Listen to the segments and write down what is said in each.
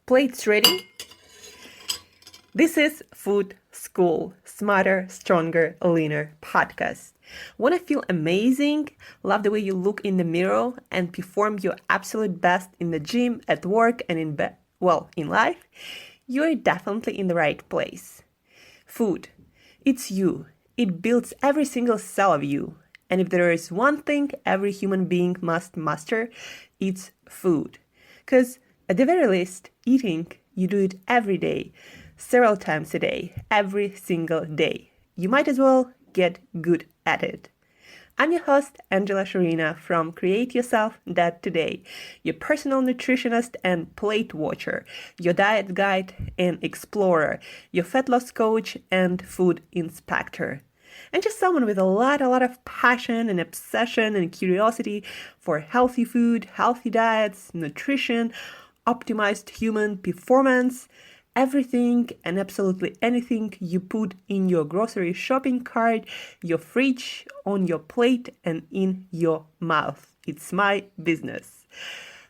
Plates ready? This is Food School, Smarter, Stronger, Leaner podcast. Want to feel amazing? Love the way you look in the mirror and perform your absolute best in the gym, at work, and in life? You're definitely in the right place. Food. It's you. It builds every single cell of you. And if there is one thing every human being must master, it's food. Because at the very least, eating, you do it every day, several times a day, every single day. You might as well get good at it. I'm your host, Shurina from createyourself.today, your personal nutritionist and plate watcher, your diet guide and explorer, your fat loss coach and food inspector. And just someone with a lot of passion and obsession and curiosity for healthy food, healthy diets, nutrition, optimized human performance, everything and absolutely anything you put in your grocery shopping cart, your fridge, on your plate, and in your mouth. It's my business.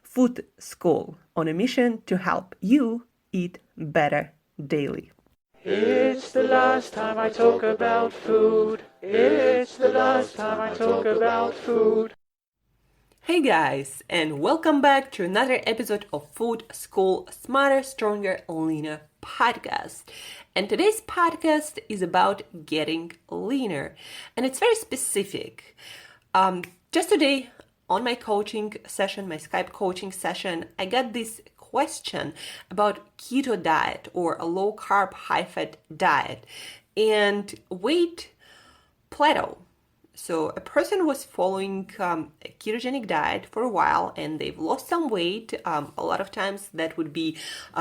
Food School, on a mission to help you eat better daily. It's the last time I talk about food. It's the last time I talk about food. Hey guys, and welcome back to another episode of Food School Smarter, Stronger, Leaner podcast. And today's podcast is about getting leaner, and it's very specific. Just today on my coaching session, my Skype coaching session, I got this question about keto diet or a low carb, high fat diet and weight plateau. So a person was following a ketogenic diet for a while and they've lost some weight. A lot of times that would be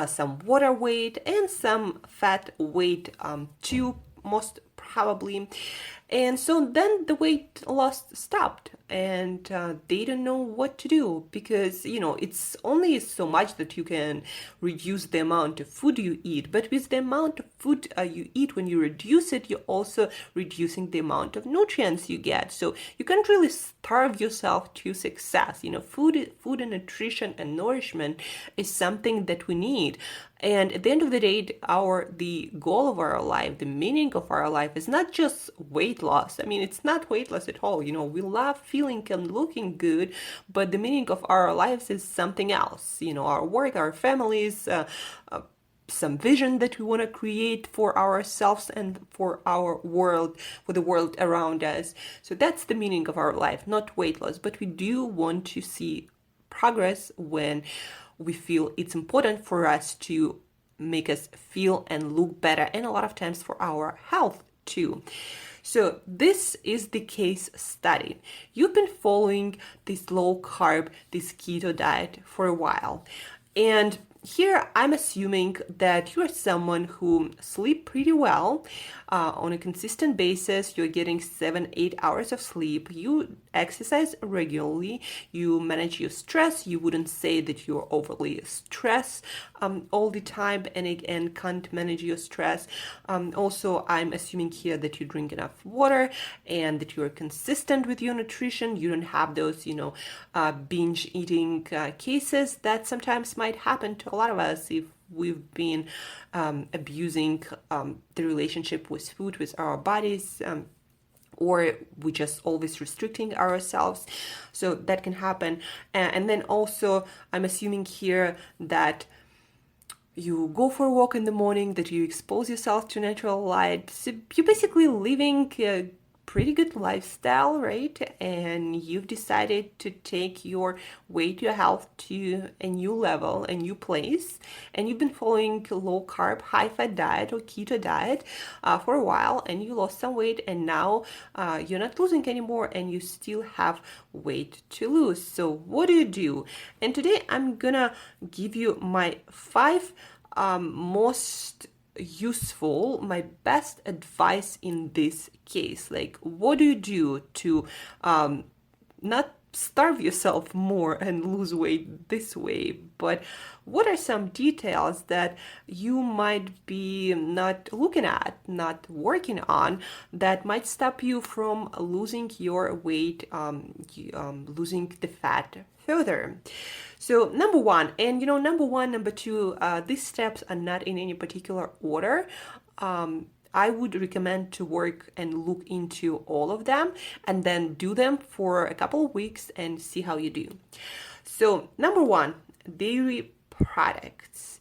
some water weight and some fat weight too, most probably. And so then the weight loss stopped and they don't know what to do because, it's only so much that you can reduce the amount of food you eat. But with the amount of food you eat, when you reduce it, you're also reducing the amount of nutrients you get. So you can't really starve yourself to success. Food and nutrition and nourishment is something that we need. And at the end of the day, the goal of our life, the meaning of our life is not just weight loss. I mean, it's not weight loss at all. We love feeling and looking good, but the meaning of our lives is something else. Our work, our families, some vision that we want to create for ourselves and for our world, for the world around us. So that's the meaning of our life, not weight loss. But we do want to see progress when we feel it's important for us to make us feel and look better, and a lot of times for our health too. So this is the case study. You've been following this low carb, this keto diet for a while. And here I'm assuming that you are someone who sleep pretty well on a consistent basis. You're getting 7-8 hours of sleep. You exercise regularly. You manage your stress. You wouldn't say that you're overly stressed all the time and can't manage your stress. Also, I'm assuming here that you drink enough water and that you're consistent with your nutrition. You don't have those, binge eating cases that sometimes might happen to a lot of us if we've been abusing the relationship with food, with our bodies, or we just always restricting ourselves. So that can happen. And then also, I'm assuming here that you go for a walk in the morning, that you expose yourself to natural light. So you're basically living a pretty good lifestyle, right? And you've decided to take your weight, your health to a new level, a new place. And you've been following a low carb, high fat diet or keto diet for a while, and you lost some weight, and now you're not losing anymore and you still have weight to lose. So what do you do? And today I'm gonna give you my 5 most useful, my best advice in this case. Like, what do you do to not starve yourself more and lose weight this way. But what are some details that you might be not looking at, not working on, that might stop you from losing your weight, losing the fat further? So number one, and number one, number two, these steps are not in any particular order. I would recommend to work and look into all of them and then do them for a couple of weeks and see how you do. So number one, dairy products.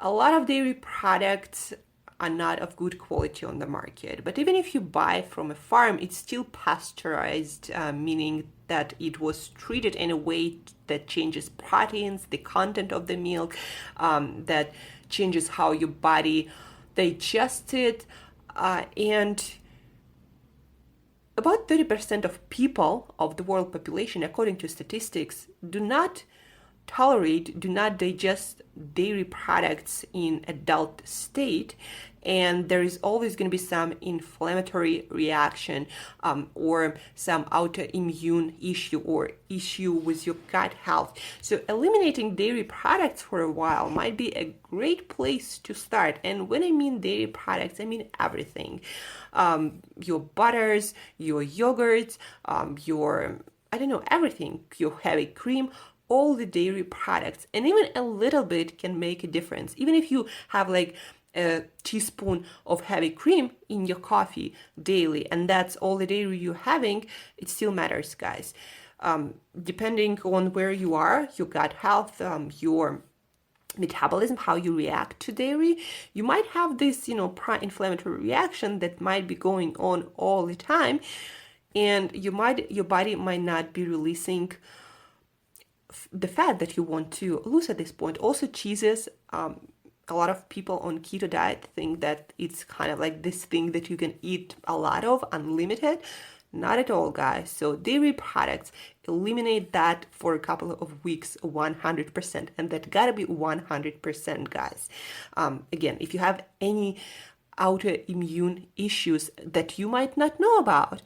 A lot of dairy products are not of good quality on the market, but even if you buy from a farm, it's still pasteurized, meaning that it was treated in a way that changes proteins, the content of the milk, that changes how your body digests it, and about 30% of people of the world population, according to statistics, do not digest dairy products in adult state, and there is always going to be some inflammatory reaction, or some autoimmune issue or issue with your gut health. So eliminating dairy products for a while might be a great place to start. And when I mean dairy products, I mean everything. Your butters, your yogurts, everything, your heavy cream, all the dairy products, and even a little bit can make a difference. Even if you have like a teaspoon of heavy cream in your coffee daily, and that's all the dairy you're having, it still matters, guys. Depending on where you are, your gut health, your metabolism, how you react to dairy, you might have this, pro-inflammatory reaction that might be going on all the time, and your body might not be releasing the fat that you want to lose at this point. Also, cheeses. A lot of people on keto diet think that it's kind of like this thing that you can eat a lot of, unlimited. Not at all, guys. So dairy products, eliminate that for a couple of weeks, 100%. And that gotta be 100%, guys. Again, if you have any autoimmune issues that you might not know about,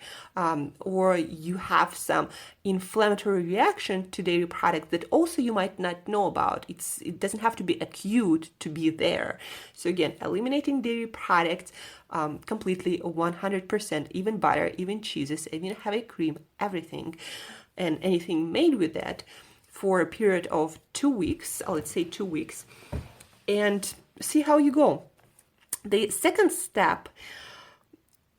or you have some inflammatory reaction to dairy products that also you might not know about. It doesn't have to be acute to be there. So again, eliminating dairy products completely, 100%, even butter, even cheeses, even heavy cream, everything, and anything made with that for a period of 2 weeks, let's say 2 weeks, and see how you go. The second step,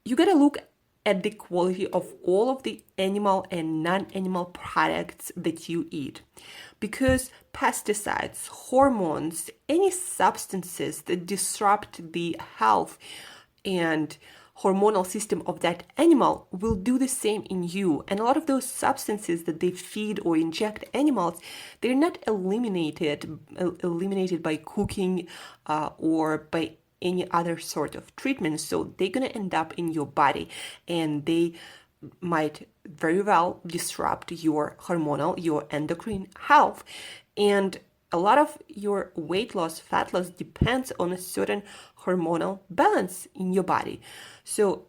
you gotta look at the quality of all of the animal and non-animal products that you eat, because pesticides, hormones, any substances that disrupt the health and hormonal system of that animal will do the same in you. And a lot of those substances that they feed or inject animals, they're not eliminated by cooking or by any other sort of treatment. So they're going to end up in your body, and they might very well disrupt your hormonal, your endocrine health. And a lot of your weight loss, fat loss depends on a certain hormonal balance in your body. So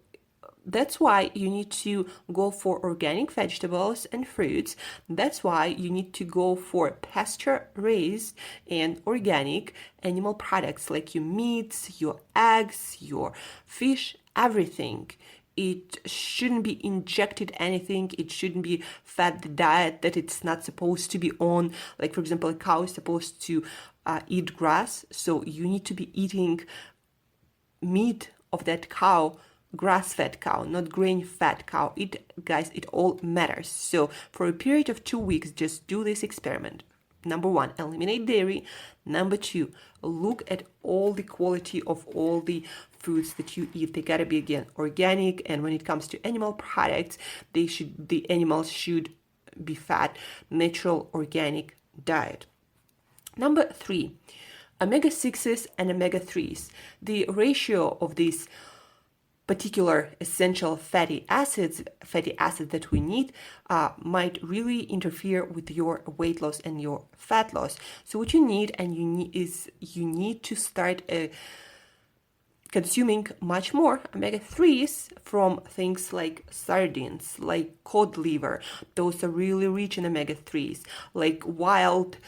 that's why you need to go for organic vegetables and fruits. That's why you need to go for pasture-raised and organic animal products like your meats, your eggs, your fish, everything. It shouldn't be injected anything. It shouldn't be fed the diet that it's not supposed to be on. Like, for example, a cow is supposed to eat grass. So you need to be eating meat of that cow, grass-fed cow, not grain-fed cow. Guys, it all matters. So for a period of 2 weeks, just do this experiment. Number one, eliminate dairy. Number two, look at all the quality of all the foods that you eat. They gotta be, again, organic. And when it comes to animal products, the animals should be fed, natural, organic diet. Number three, omega-6s and omega-3s. The ratio of these particular essential fatty acids that we need might really interfere with your weight loss and your fat loss. So what you need, you need to start a consuming much more omega-3s from things like sardines, like cod liver. Those are really rich in omega-3s, like wild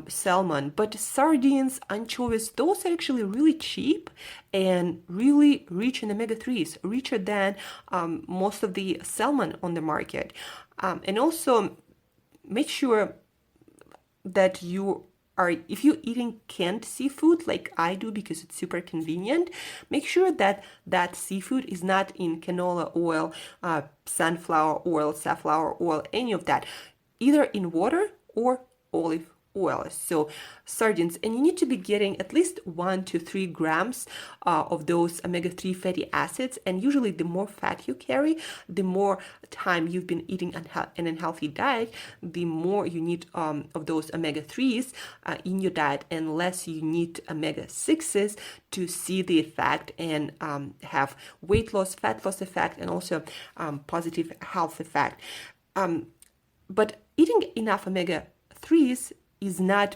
salmon. But sardines, anchovies, those are actually really cheap and really rich in omega-3s, richer than most of the salmon on the market. And also make sure that if you're eating canned seafood like I do because it's super convenient, make sure that that seafood is not in canola oil, sunflower oil, safflower oil, any of that, either in water or olive oil. So sardines, and you need to be getting at least 1 to 3 grams of those omega-3 fatty acids. And usually the more fat you carry, the more time you've been eating an unhealthy diet, the more you need of those omega-3s in your diet, and less you need omega-6s to see the effect and have weight loss, fat loss effect, and also positive health effect. But eating enough omega-3s is not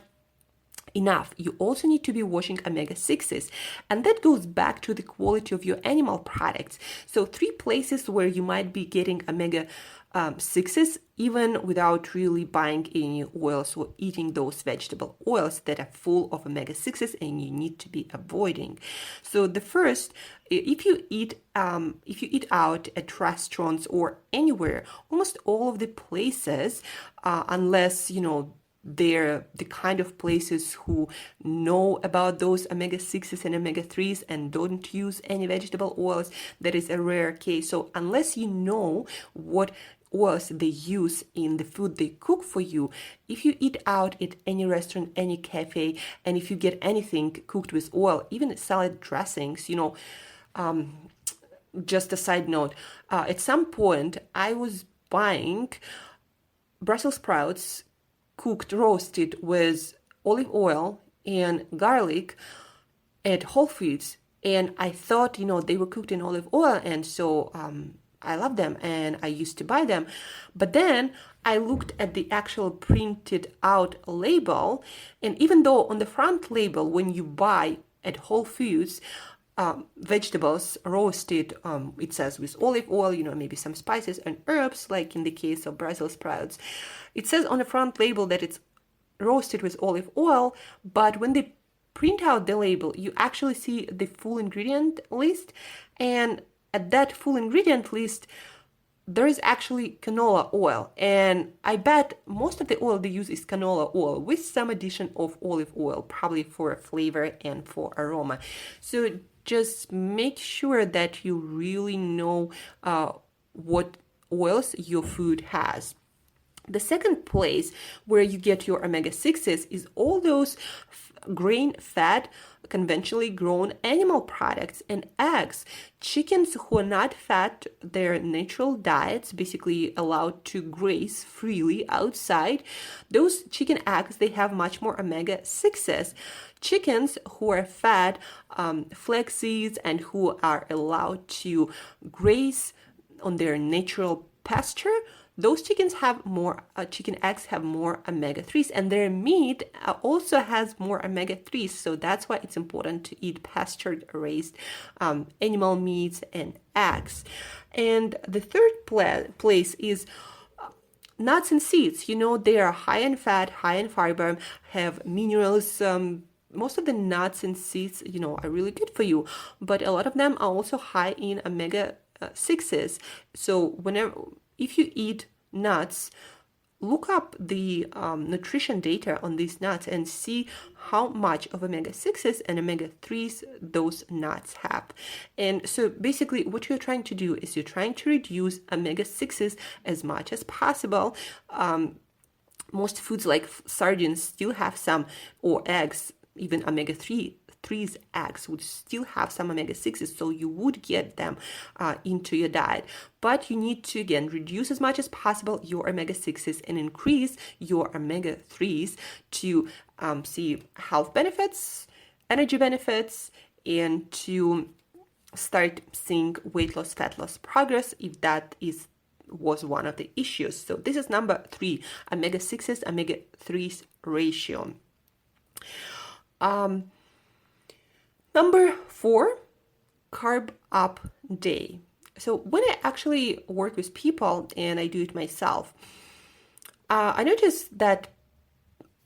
enough. You also need to be washing omega-6s, and that goes back to the quality of your animal products. So 3 places where you might be getting omega-6s even without really buying any oils or eating those vegetable oils that are full of omega-6s and you need to be avoiding. So the first, if you eat out at restaurants or anywhere, almost all of the places, unless they're the kind of places who know about those omega-6s and omega-3s and don't use any vegetable oils, that is a rare case. So unless you know what oils they use in the food they cook for you, if you eat out at any restaurant, any cafe, and if you get anything cooked with oil, even salad dressings, just a side note, at some point I was buying Brussels sprouts cooked, roasted with olive oil and garlic at Whole Foods, and I thought they were cooked in olive oil, and so I love them and I used to buy them. But then I looked at the actual printed out label, and even though on the front label when you buy at Whole Foods vegetables roasted, it says with olive oil, maybe some spices and herbs, like in the case of Brussels sprouts, it says on the front label that it's roasted with olive oil, but when they print out the label, you actually see the full ingredient list, and at that full ingredient list, there is actually canola oil, and I bet most of the oil they use is canola oil with some addition of olive oil, probably for flavor and for aroma. So just make sure that you really know what oils your food has. The second place where you get your omega-6s is all those grain-fed, conventionally grown animal products and eggs. Chickens who are not fed their natural diets, basically allowed to graze freely outside, those chicken eggs, they have much more omega-6s. Chickens who are fed flax seeds and who are allowed to graze on their natural pasture, those chicken eggs have more omega-3s, and their meat also has more omega-3s. So that's why it's important to eat pasture-raised animal meats and eggs. And the third place is nuts and seeds. They are high in fat, high in fiber, have minerals. Most of the nuts and seeds, are really good for you, but a lot of them are also high in omega-6s. So if you eat nuts, look up the nutrition data on these nuts and see how much of omega-6s and omega-3s those nuts have. And so basically what you're trying to do is you're trying to reduce omega-6s as much as possible. Most foods like sardines still have some, or eggs, even omega-3 eggs would still have some omega-6s, so you would get them into your diet. But you need to, again, reduce as much as possible your omega-6s and increase your omega-3s to see health benefits, energy benefits, and to start seeing weight loss, fat loss progress if that was one of the issues. So this is number 3, omega-6s, omega-3s ratio. Number 4 carb up day. So when I actually work with people and I do it myself, I noticed that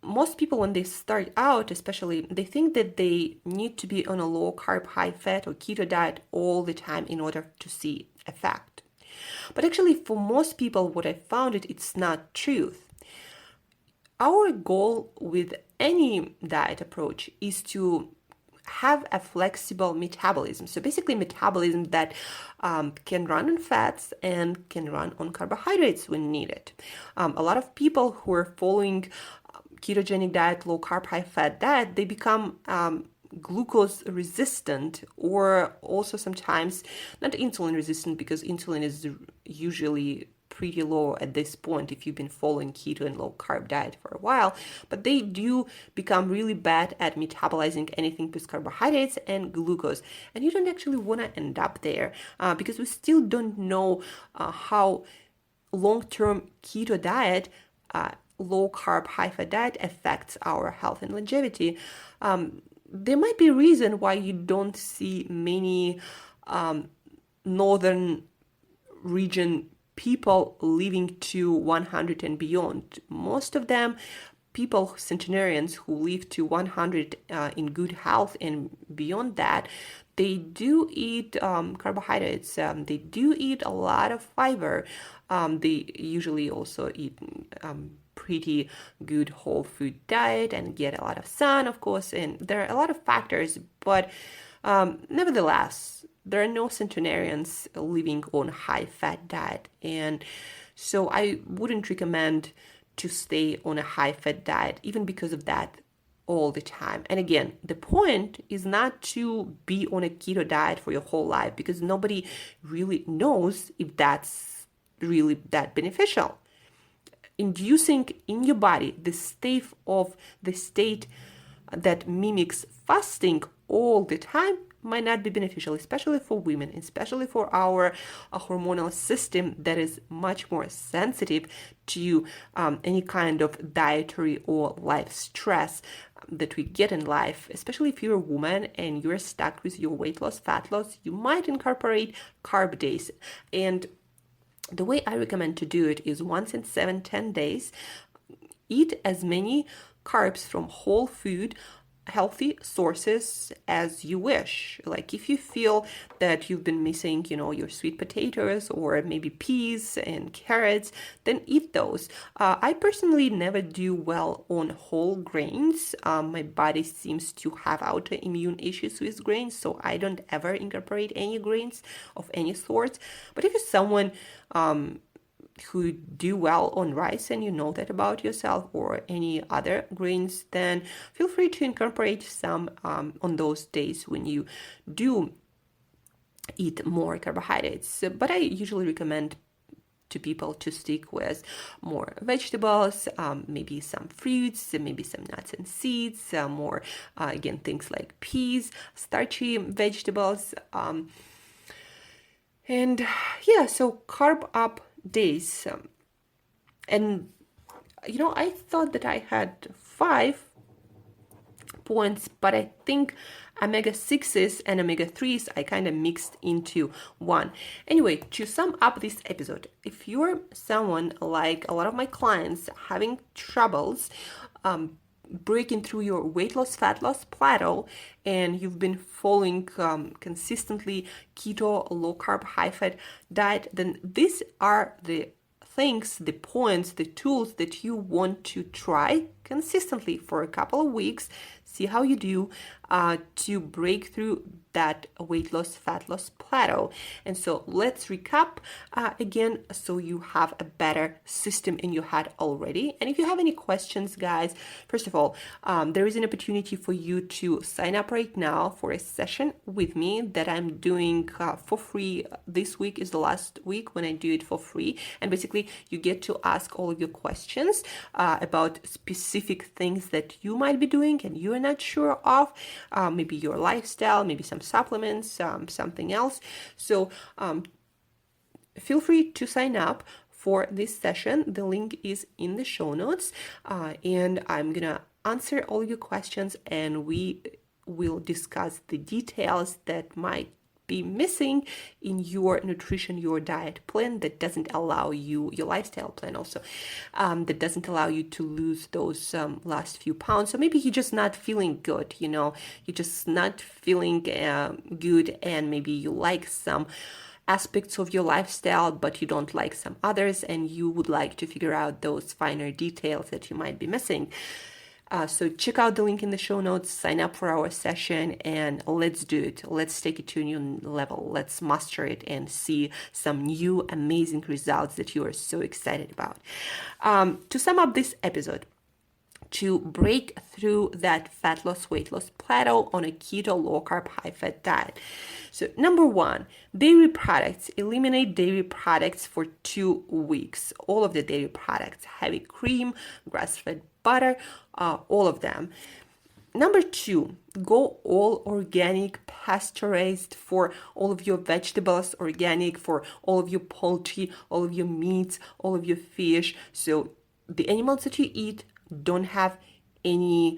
most people, when they start out, especially, they think that they need to be on a low carb, high fat or keto diet all the time in order to see effect. But actually, for most people, what I found it's not truth. Our goal with any diet approach is to have a flexible metabolism. So basically, metabolism that can run on fats and can run on carbohydrates when needed. A lot of people who are following ketogenic diet, low carb, high fat diet, they become glucose resistant, or also sometimes not insulin resistant, because insulin is usually pretty low at this point if you've been following keto and low carb diet for a while, but they do become really bad at metabolizing anything with carbohydrates and glucose, and you don't actually want to end up there because we still don't know how long-term keto diet, low carb, high fat diet affects our health and longevity. There might be a reason why you don't see many northern region people living to 100 and beyond. Most of them, people, centenarians who live to 100 in good health and beyond that, they do eat carbohydrates. They do eat a lot of fiber. They usually also eat pretty good whole food diet and get a lot of sun, of course. And there are a lot of factors, but nevertheless, there are no centenarians living on high fat diet. And so I wouldn't recommend to stay on a high fat diet, even because of that, all the time. And again, the point is not to be on a keto diet for your whole life, because nobody really knows if that's really that beneficial. Inducing in your body the state that mimics fasting all the time might not be beneficial, especially for women, especially for our hormonal system that is much more sensitive to any kind of dietary or life stress that we get in life. Especially if you're a woman and you're stuck with your weight loss, fat loss, you might incorporate carb days. And the way I recommend to do it is once in 7-10 days, eat as many carbs from whole food, healthy sources as you wish. Like if you feel that you've been missing, your sweet potatoes or maybe peas and carrots, then eat those. I personally never do well on whole grains. My body seems to have autoimmune issues with grains, so I don't ever incorporate any grains of any sort. But if you're someone who do well on rice and you know that about yourself, or any other grains, then feel free to incorporate some on those days when you do eat more carbohydrates. But I usually recommend to people to stick with more vegetables, maybe some fruits, maybe some nuts and seeds, more again things like peas, starchy vegetables, and yeah, so carb up days. And I thought that I had 5 points, but I think omega-6s and omega-3s I kind of mixed into one. Anyway, to sum up this episode, if you're someone like a lot of my clients having troubles breaking through your weight loss, fat loss plateau, and you've been following consistently keto, low carb, high fat diet, then these are the things, the points, the tools that you want to try consistently for a couple of weeks, see how you do to break through that weight loss, fat loss plateau. And so let's recap again, so you have a better system in your head already. And if you have any questions, guys, first of all, there is an opportunity for you to sign up right now for a session with me that I'm doing for free. This week is the last week when I do it for free. And basically, you get to ask all of your questions about specific things that you might be doing and you're not sure of, maybe your lifestyle, maybe some supplements, something else. So feel free to sign up for this session. The link is in the show notes, and I'm gonna answer all your questions, and we will discuss the details that might be missing in your nutrition, your diet plan that doesn't allow you, your lifestyle plan also, that doesn't allow you to lose those last few pounds. So maybe you're just not feeling good, you're just not feeling good, and maybe you like some aspects of your lifestyle, but you don't like some others, and you would like to figure out those finer details that you might be missing. So check out the link in the show notes, sign up for our session, and let's do it. Let's take it to a new level. Let's master it and see some new amazing results that you are so excited about. To sum up this episode, to break through that fat loss, weight loss plateau on a keto, low carb, high fat diet. So number one, dairy products. Eliminate dairy products for 2 weeks. All of the dairy products, heavy cream, grass-fed butter, all of them. Number two, go all organic, pasteurized for all of your vegetables, organic for all of your poultry, all of your meats, all of your fish. So the animals that you eat don't have any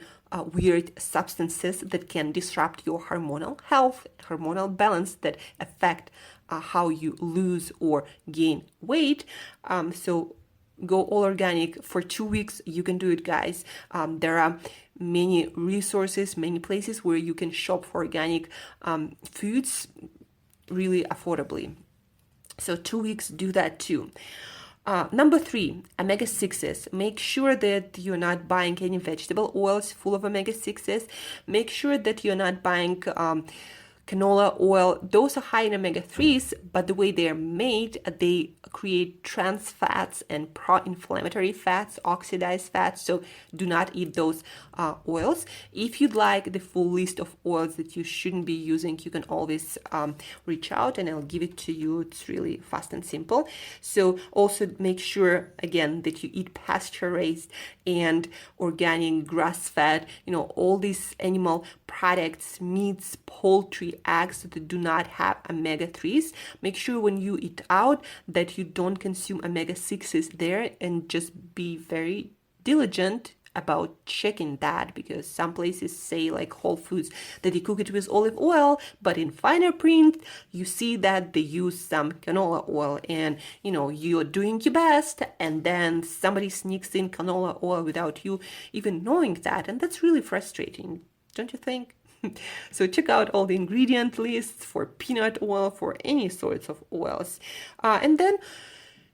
weird substances that can disrupt your hormonal health, hormonal balance that affect how you lose or gain weight. So go all organic for 2 weeks. You can do it, guys. There are many resources, many places where you can shop for organic foods really affordably. So 2 weeks, do that too. Number three, omega-6s. Make sure that you're not buying any vegetable oils full of omega-6s. Make sure that you're not buying canola oil. Those are high in omega-3s, but the way they're made, they create trans fats and pro-inflammatory fats, oxidized fats. So do not eat those oils. If you'd like the full list of oils that you shouldn't be using, you can always reach out and I'll give it to you. It's really fast and simple. So also make sure, again, that you eat pasture-raised and organic, grass-fed, all these animal products, meats, poultry, eggs that do not have omega-3s. Make sure when you eat out that you don't consume omega-6s there, and just be very diligent about checking that, because some places say, like Whole Foods, that they cook it with olive oil, but in finer print you see that they use some canola oil, and you're doing your best and then somebody sneaks in canola oil without you even knowing that, and that's really frustrating, don't you think? So check out all the ingredient lists for peanut oil, for any sorts of oils, and then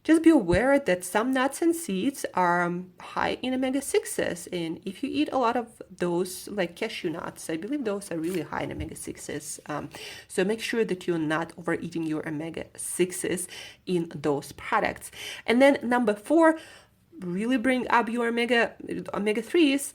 just be aware that some nuts and seeds are high in omega-6s, and if you eat a lot of those, like cashew nuts, I believe those are really high in omega-6s. So make sure that you're not overeating your omega-6s in those products. And then number four, really bring up your omega-3s.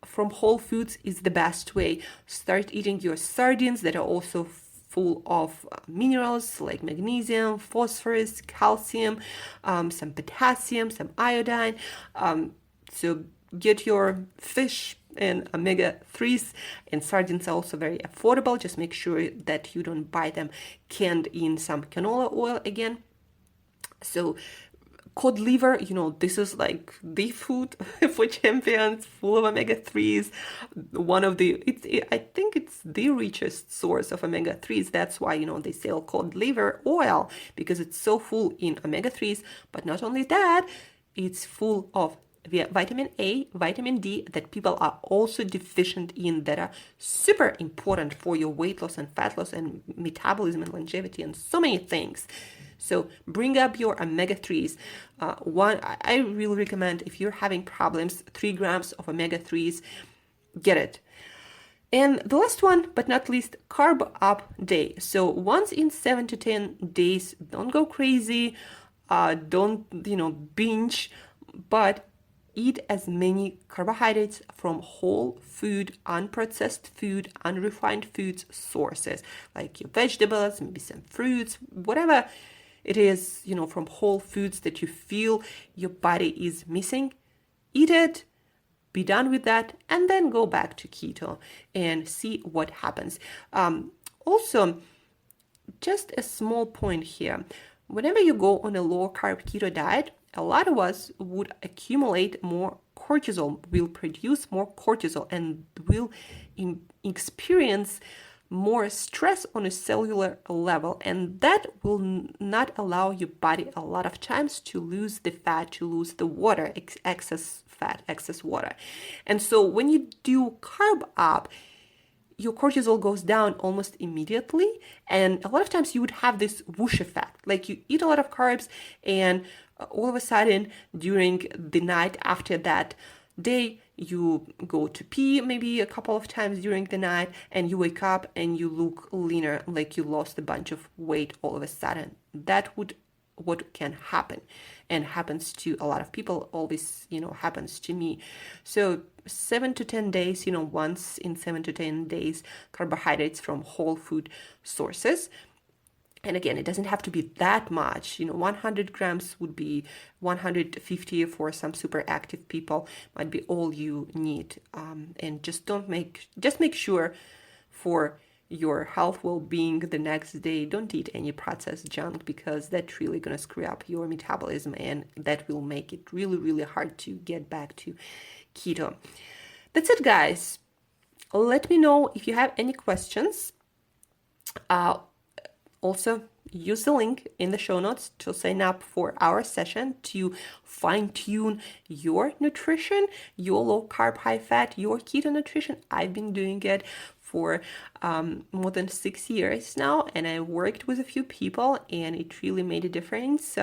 From Whole Foods is the best way. Start eating your sardines that are also full of minerals like magnesium, phosphorus, calcium, some potassium, some iodine. So get your fish and omega-3s, and sardines are also very affordable. Just make sure that you don't buy them canned in some canola oil again. So cod liver, this is like the food for champions, full of omega-3s. I think it's the richest source of omega-3s. That's why, they sell cod liver oil, because it's so full in omega-3s. But not only that, it's full of vitamin A, vitamin D that people are also deficient in, that are super important for your weight loss and fat loss and metabolism and longevity and so many things. So bring up your omega-3s. I really recommend, if you're having problems, 3 grams of omega-3s, get it. And the last one, but not least, carb up day. So once in 7 to 10 days, don't go crazy, don't binge, but eat as many carbohydrates from whole food, unprocessed food, unrefined foods sources, like your vegetables, maybe some fruits, whatever it is, from whole foods that you feel your body is missing. Eat it, be done with that, and then go back to keto and see what happens. Also, just a small point here. Whenever you go on a low carb keto diet, a lot of us would accumulate more cortisol, will produce more cortisol, and will experience more stress on a cellular level, and that will not allow your body a lot of times to lose the fat, to lose the water, excess fat, excess water. And so when you do carb up, your cortisol goes down almost immediately, and a lot of times you would have this whoosh effect, like you eat a lot of carbs and all of a sudden during the night after that day you go to pee maybe a couple of times during the night, and you wake up and you look leaner, like you lost a bunch of weight all of a sudden. That would what can happen, and happens to a lot of people, always happens to me. So 7 to 10 days, once in 7 to 10 days, carbohydrates from whole food sources. And again, it doesn't have to be that much. 100 grams would be 150 for some super active people, might be all you need. And just make sure for your health well-being the next day, don't eat any processed junk, because that's really going to screw up your metabolism, and that will make it really, really hard to get back to keto. That's it, guys. Let me know if you have any questions. Also, use the link in the show notes to sign up for our session to fine-tune your nutrition, your low-carb, high-fat, your keto nutrition. I've been doing it for more than 6 years now, and I worked with a few people, and it really made a difference.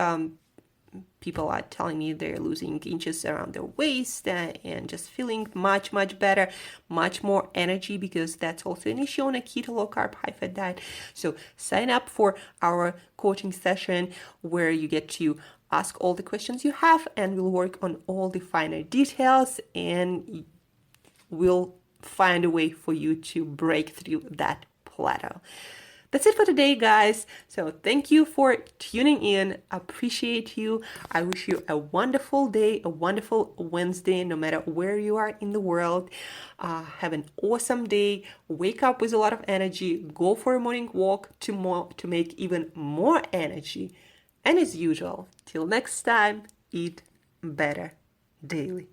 People are telling me they're losing inches around their waist and just feeling much, much better, much more energy, because that's also an issue on a keto, low carb, high fat diet. So sign up for our coaching session where you get to ask all the questions you have, and we'll work on all the finer details, and we'll find a way for you to break through that plateau. That's it for today, guys. So thank you for tuning in. Appreciate you. I wish you a wonderful day, a wonderful Wednesday, no matter where you are in the world. Have an awesome day. Wake up with a lot of energy. Go for a morning walk to make even more energy. And as usual, till next time, eat better daily.